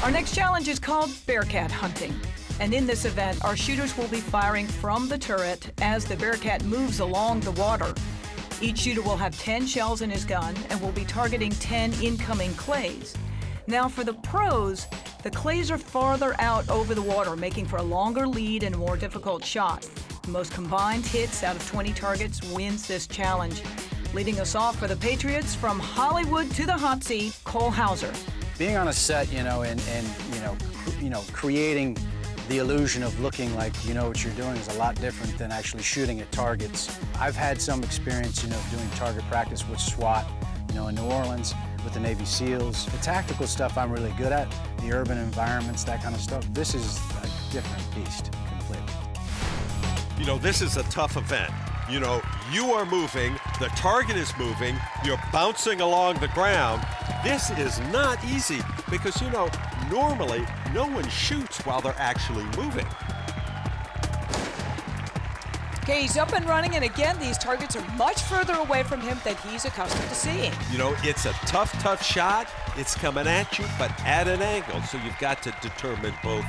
Our next challenge is called Bearcat Hunting. And in this event, our shooters will be firing from the turret as the Bearcat moves along the water. Each shooter will have 10 shells in his gun and will be targeting 10 incoming clays. Now for the pros, the clays are farther out over the water, making for a longer lead and a more difficult shot. The most combined hits out of 20 targets wins this challenge. Leading us off for the Patriots, from Hollywood to the hot seat, Cole Hauser. Being on a set, and creating the illusion of looking like you know what you're doing is a lot different than actually shooting at targets. I've had some experience, doing target practice with SWAT, in New Orleans with the Navy SEALs. The tactical stuff I'm really good at, the urban environments, that kind of stuff. This is a different beast completely. This is a tough event. You are moving, the target is moving, you're bouncing along the ground. This is not easy because, normally no one shoots while they're actually moving. Okay, he's up and running, and again, these targets are much further away from him than he's accustomed to seeing. It's a tough shot. It's coming at you, but at an angle, so you've got to determine both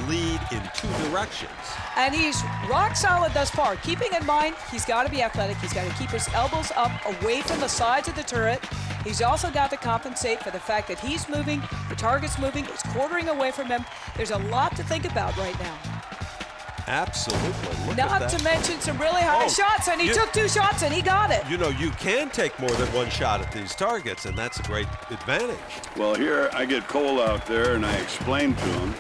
lead in two directions. And he's rock solid thus far. Keeping in mind, he's got to be athletic. He's got to keep his elbows up away from the sides of the turret. He's also got to compensate for the fact that he's moving, the target's moving, it's quartering away from him. There's a lot to think about right now. Absolutely. Look Not at that. to mention some really high shots, and he took 2 shots and he got it. You can take more than one shot at these targets, and that's a great advantage. Well, here I get Cole out there and I explain to him,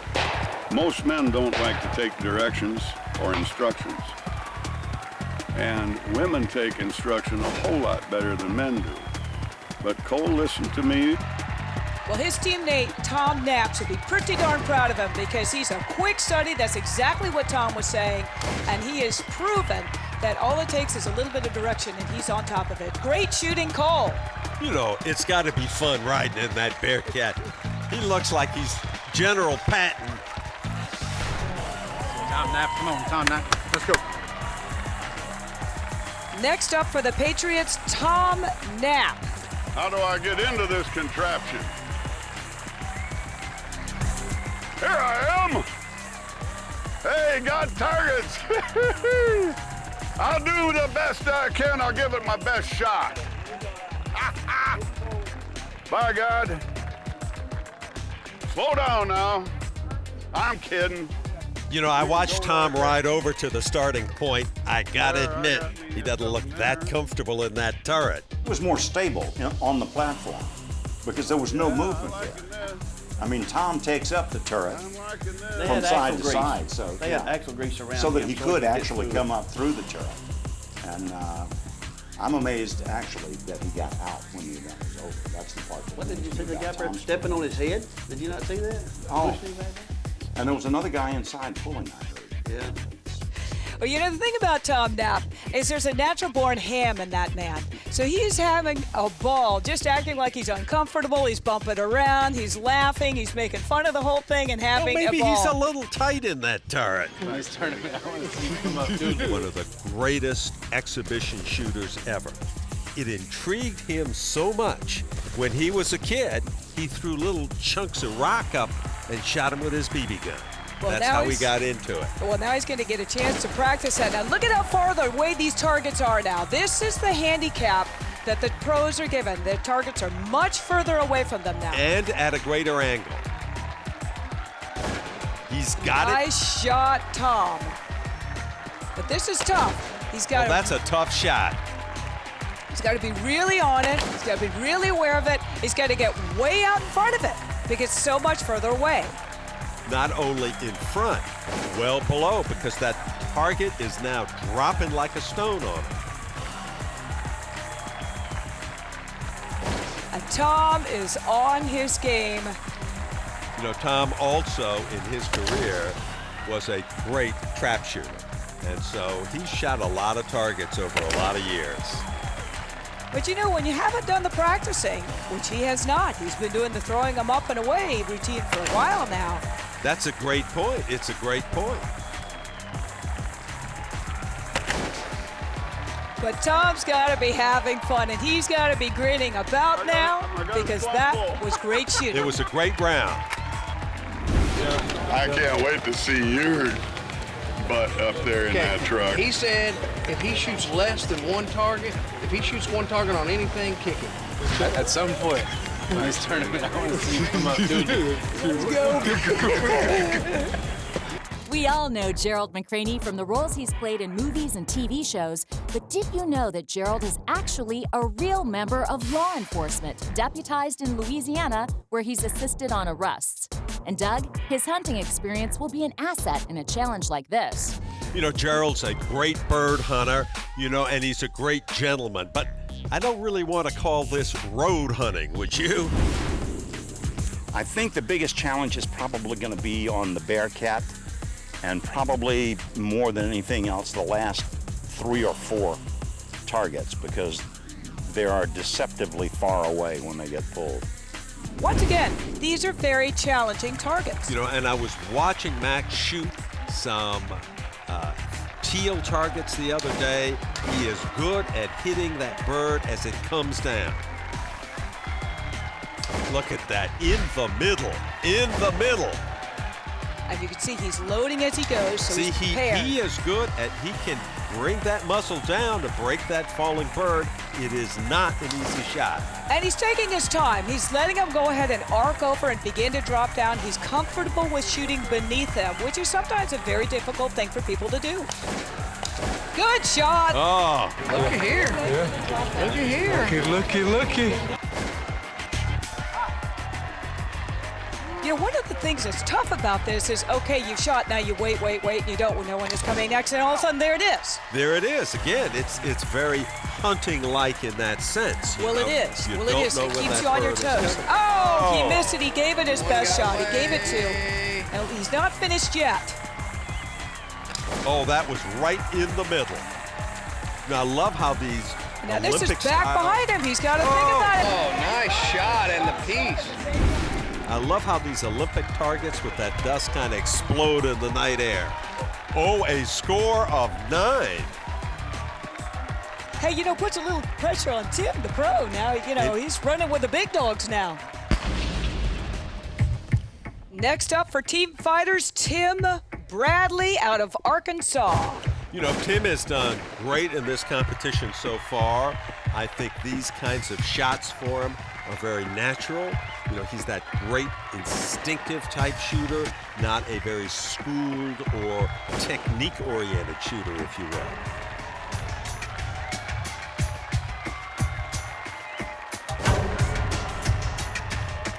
most men don't like to take directions or instructions. And women take instruction a whole lot better than men do. But Cole listened to me. Well, his teammate, Tom Knapp, should be pretty darn proud of him because he's a quick study. That's exactly what Tom was saying. And he has proven that all it takes is a little bit of direction and he's on top of it. Great shooting, Cole. It's got to be fun riding in that Bearcat. He looks like he's General Patton. Tom Knapp, come on, Tom Knapp, let's go. Next up for the Patriots, Tom Knapp. How do I get into this contraption? Here I am. Hey, got targets. I'll do the best I can. I'll give it my best shot. By God. Slow down now. I'm kidding. I watched Tom ride over to the starting point. I gotta admit, he doesn't look that comfortable in that turret. It was more stable on the platform because there was no movement there. Tom takes up the turret from side to side, so they had axle grease around so that him he could actually come up through the turret. And I'm amazed actually that he got out when the event was over. That's the part. What did you see the guy stepping on his head? Did you not see that? Oh. And there was another guy inside pulling, I heard. Yeah. Well, the thing about Tom Knapp is there's a natural-born ham in that man. So he's having a ball, just acting like he's uncomfortable. He's bumping around, he's laughing, he's making fun of the whole thing and having a ball. Maybe he's a little tight in that turret. Nice tournament. I want to see him come up, too. One of the greatest exhibition shooters ever. It intrigued him so much. When he was a kid, he threw little chunks of rock up and shot him with his BB gun. Well, that's how he got into it. Well, now he's going to get a chance to practice that. Now, look at how far away these targets are now. This is the handicap that the pros are given. The targets are much further away from them now. And at a greater angle. He's got it. Nice shot, Tom. But this is tough. He's got that's a tough shot. He's got to be really on it. He's got to be really aware of it. He's got to get way out in front of it because it's so much further away. Not only in front, well below, because that target is now dropping like a stone on him. And Tom is on his game. Tom also, in his career, was a great trap shooter. And so he shot a lot of targets over a lot of years. But when you haven't done the practicing, which he has not, he's been doing the throwing them up and away routine for a while now. That's a great point. It's a great point. But Tom's got to be having fun, and he's got to be grinning about now because that was great shooting. It was a great round. I can't wait to see your butt up there in that truck. He said if he shoots less than one target, if he shoots one target on anything, kick him. At some point in this tournament, I want to see you come up doing it. Let's go. We all know Gerald McRaney from the roles he's played in movies and TV shows, but did you know that Gerald is actually a real member of law enforcement, deputized in Louisiana, where he's assisted on arrests? And Doug, his hunting experience will be an asset in a challenge like this. You know, Gerald's a great bird hunter, you know, and he's a great gentleman, but I don't really want to call this road hunting, would you? I think the biggest challenge is probably going to be on the Bearcat, and probably more than anything else, the last 3 or 4 targets, because they are deceptively far away when they get pulled. Once again, these are very challenging targets. You know, and I was watching Max shoot some teal targets the other day. He is good at hitting that bird as it comes down. Look at that, in the middle, in the middle. And you can see he's loading as he goes, so See, he's prepared. he is good at, he can bring that muzzle down to break that falling bird. It is not an easy shot. And he's taking his time. He's letting him go ahead and arc over and begin to drop down. He's comfortable with shooting beneath them, which is sometimes a very difficult thing for people to do. Good shot. Oh. Look at here. Yeah. Look at here. Looky, looky. You know, one of the things that's tough about this is, okay, you shot, now you wait, and you don't know when it's coming next, and all of a sudden, there it is. There it is. Again, it's very hunting-like in that sense. Well, it is. You Well, it don't is. know It when keeps that you on your bird is toes. coming. Oh, he missed it. He gave it his best shot. He gave it to. And he's not finished yet. Oh, that was right in the middle. Now, I love how these Now, this is Olympic back style- behind him. He's got to think about it. Oh, nice shot and the piece. I love how these Olympic targets with that dust kind of explode in the night air. Oh, a score of 9. Hey, you know, puts a little pressure on Tim, the pro. Now, you know, he's running with the big dogs now. Next up for team fighters, Tim Bradley out of Arkansas. You know, Tim has done great in this competition so far. I think these kinds of shots for him are very natural. You know, he's that great instinctive type shooter, not a very schooled or technique-oriented shooter, if you will.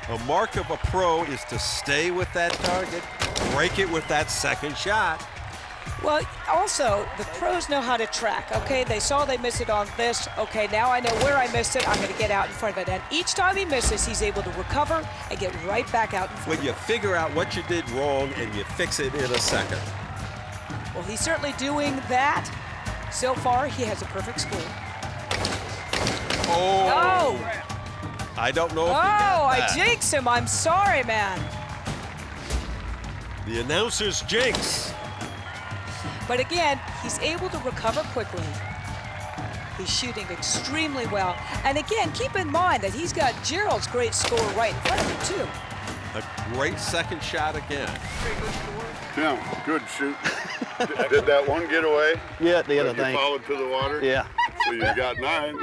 A mark of a pro is to stay with that target, break it with that second shot. Well, also, the pros know how to track, okay? They saw they missed it on this. Okay, now I know where I missed it. I'm going to get out in front of it. And each time he misses, he's able to recover and get right back out in front When you figure out what you did wrong and you fix it in a second. Well, he's certainly doing that. So far, he has a perfect score. Oh! Oh! I don't know if Oh, he got I that. jinxed him. I'm sorry, man. The announcer's jinx. But again, he's able to recover quickly. He's shooting extremely well. And again, keep in mind that he's got Gerald's great score right in front of him, too. A great second shot again. Tim, good shoot. Did that one get away? Yeah, the other You thing. followed to the water? Yeah. So you got 9.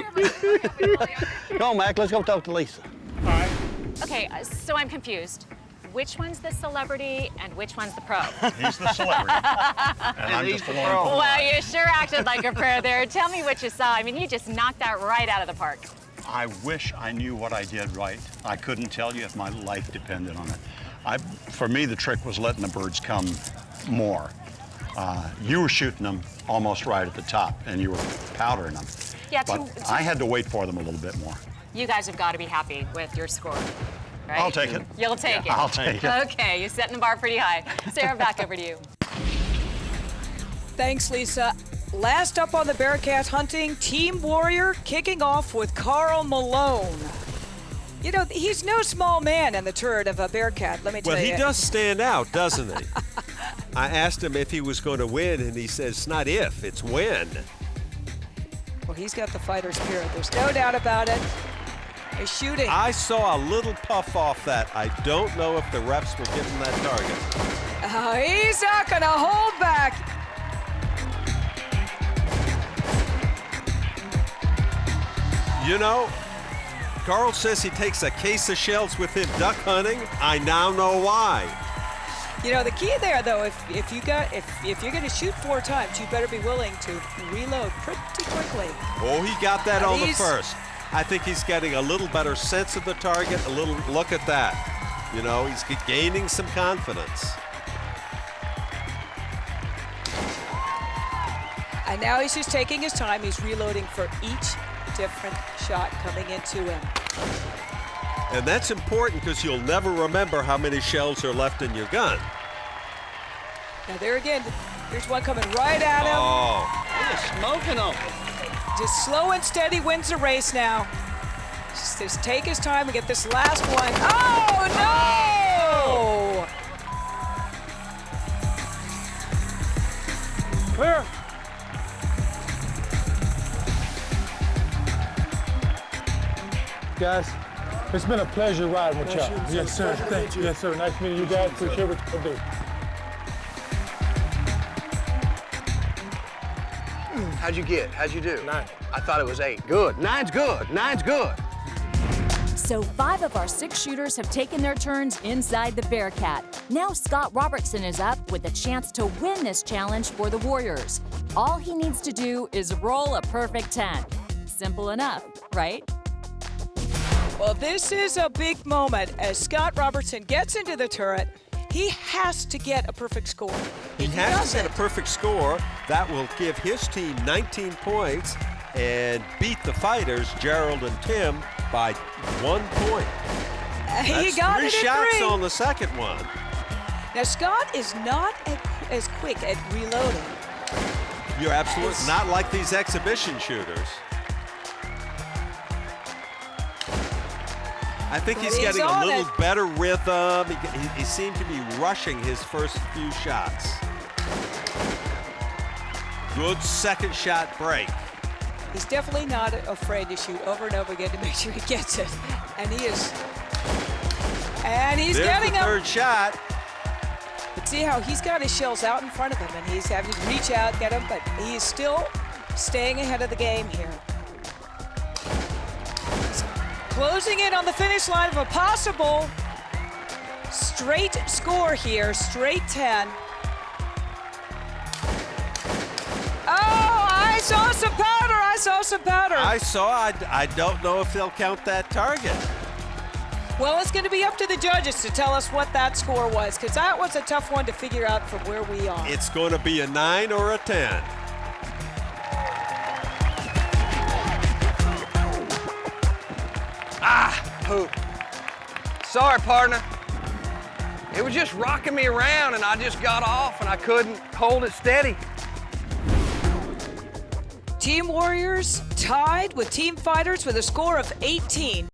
Come on, Mac, let's go talk to Lisa. Okay, so I'm confused. Which one's the celebrity and which one's the pro? He's the celebrity, and I'm just along for the Well, ride. you sure acted like a pro there. Tell me what you saw. I mean, you just knocked that right out of the park. I wish I knew what I did right. I couldn't tell you if my life depended on it. For me, the trick was letting the birds come more. You were shooting them almost right at the top, and you were powdering them. Yeah, But I had to wait for them a little bit more. You guys have got to be happy with your score, right? I'll take it. You'll take it. I'll take it. Okay, you're setting the bar pretty high. Sarah, back over to you. Thanks, Lisa. Last up on the Bearcat hunting, Team Warrior kicking off with Karl Malone. You know, he's no small man in the turret of a Bearcat, let me tell Well, you. he does stand out, doesn't he? I asked him if he was going to win, and he says, it's not if, it's when. Well, he's got the fighter spirit. There's no doubt about it. is shooting. I saw a little puff off that. I don't know if the refs were giving that target. He's not going to hold back. You know, Karl says he takes a case of shells with him duck hunting. I now know why. You know, the key there, though, if you're going to shoot 4 times, you better be willing to reload pretty quickly. Oh, he got that Now on the first. I think he's getting a little better sense of the target. A little look at that. You know, he's gaining some confidence. And now he's just taking his time. He's reloading for each different shot coming into him. And that's important because you'll never remember how many shells are left in your gun. Now there again, here's one coming right at him. Oh. You're smoking them. Just slow and steady wins the race now. Just take his time and get this last one. Oh, no! Clear. Guys, it's been a pleasure riding with y'all. Yes, sir. Thank you. Yes, sir. Nice meeting you guys. Appreciate what you do. How'd you get? How'd you do? 9. I thought it was 8. Good. 9's good. 9's good. So 5 of our 6 shooters have taken their turns inside the Bearcat. Now Scott Robertson is up with a chance to win this challenge for the Warriors. All he needs to do is roll a perfect 10. Simple enough, right? Well, this is a big moment as Scott Robertson gets into the turret. He has to get a perfect score. He has to get a perfect score. That will give his team 19 points and beat the fighters, Gerald and Tim, by 1 point. He That's got 3 it at shots 3. on the second one. Now, Scott is not as quick at reloading. You're absolutely not like these exhibition shooters. I think he's getting a little better rhythm. He seemed to be rushing his first few shots. Good second shot break. He's definitely not afraid to shoot over and over again to make sure he gets it. And he is. And he's getting the them. third shot. But see how he's got his shells out in front of him, and he's having to reach out, get them, but he is still staying ahead of the game here. He's closing in on the finish line of a possible straight score here, straight 10. Oh, I saw some powder, I saw some powder. I don't know if they'll count that target. Well, it's going to be up to the judges to tell us what that score was, because that was a tough one to figure out from where we are. It's going to be a 9 or a 10. Poop. Sorry, partner. It was just rocking me around, and I just got off, and I couldn't hold it steady. Team Warriors tied with Team Fighters with a score of 18.